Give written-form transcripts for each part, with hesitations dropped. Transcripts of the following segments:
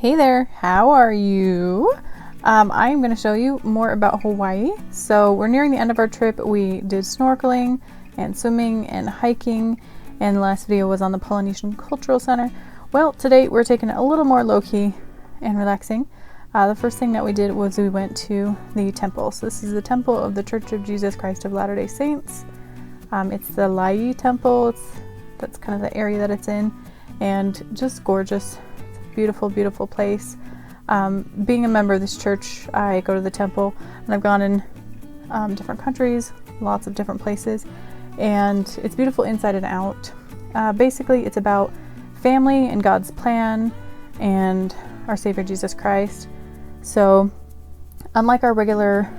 Hey there, how are you? I'm going to show you more about Hawaii. So we're nearing the end of our trip. We did snorkeling and swimming and hiking, and the last video was on the Polynesian Cultural Center. Well, today we're taking it a little more low-key and relaxing. The first thing that we did was we went to the temple. So this is the temple of the Church of Jesus Christ of Latter-day Saints. It's the Laie Temple. That's kind of the area that it's in, and just gorgeous. Beautiful, beautiful place. Being a member of this church, I go to the temple, and I've gone in different countries, lots of different places, and it's beautiful inside and out. Basically, it's about family and God's plan and our Savior Jesus Christ. So, unlike our regular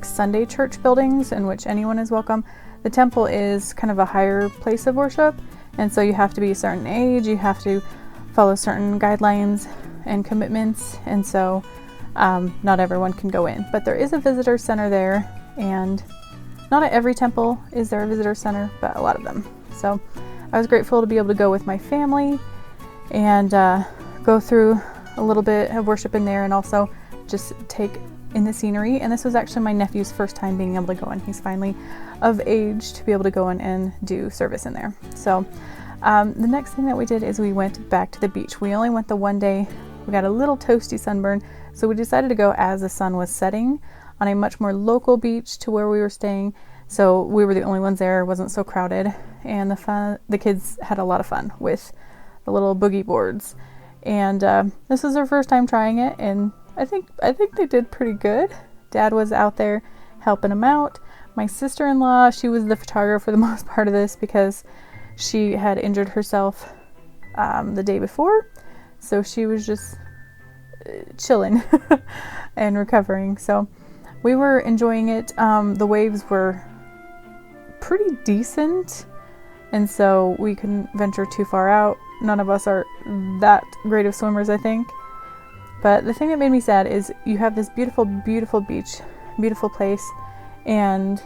Sunday church buildings in which anyone is welcome, the temple is kind of a higher place of worship, and so you have to be a certain age, you have to follow certain guidelines and commitments, and so not everyone can go in. But there is a visitor center there, and not at every temple is there a visitor center, but a lot of them. So I was grateful to be able to go with my family and go through a little bit of worship in there, and also just take in the scenery. And this was actually my nephew's first time being able to go in. He's finally of age to be able to go in and do service in there. So the next thing that we did is we went back to the beach. We only went the one day. We got a little toasty sunburn, so we decided to go as the sun was setting on a much more local beach to where we were staying. So we were the only ones there. It wasn't so crowded, and the kids had a lot of fun with the little boogie boards. And this was their first time trying it, and I think they did pretty good. Dad was out there helping them out. My sister-in-law, she was the photographer for the most part of this because she had injured herself the day before, so she was just chilling and recovering. So we were enjoying it. The waves were pretty decent, and so we couldn't venture too far out. None of us are that great of swimmers, I think. But the thing that made me sad is you have this beautiful, beautiful beach, beautiful place, and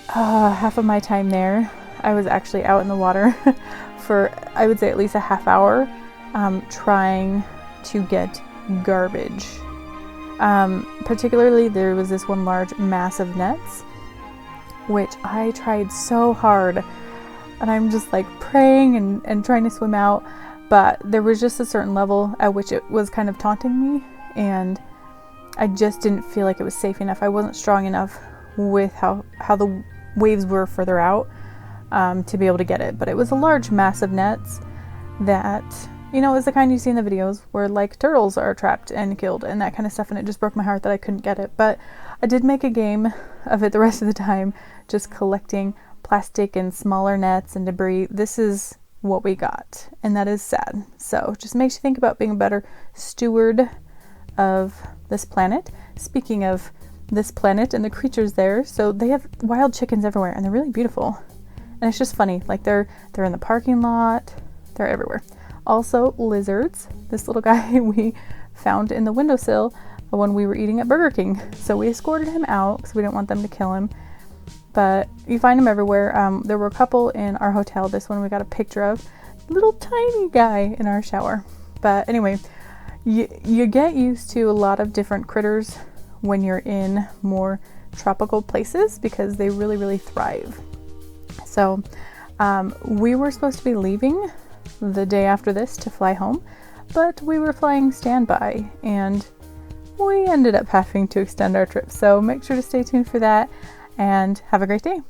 half of my time there, I was actually out in the water for, I would say, at least a half hour, trying to get garbage. Particularly, there was this one large mass of nets, which I tried so hard, and I'm just praying and trying to swim out, but there was just a certain level at which it was kind of taunting me, and I just didn't feel like it was safe enough. I wasn't strong enough with how the waves were further out to be able to get it. But it was a large mass of nets that, is the kind you see in the videos where turtles are trapped and killed and that kind of stuff, and it just broke my heart that I couldn't get it. But I did make a game of it the rest of the time, just collecting plastic and smaller nets and debris. This is what we got, and that is sad. So just makes you think about being a better steward of this planet. Speaking of this planet and the creatures there, so they have wild chickens everywhere, and they're really beautiful. And it's just funny, they're in the parking lot, they're everywhere. Also, lizards. This little guy we found in the windowsill when we were eating at Burger King. So we escorted him out because we didn't want them to kill him. But you find them everywhere. There were a couple in our hotel. This one we got a picture of. Little tiny guy in our shower. But anyway, you get used to a lot of different critters when you're in more tropical places because they really, really thrive. So we were supposed to be leaving the day after this to fly home, but we were flying standby, and we ended up having to extend our trip. So make sure to stay tuned for that, and have a great day.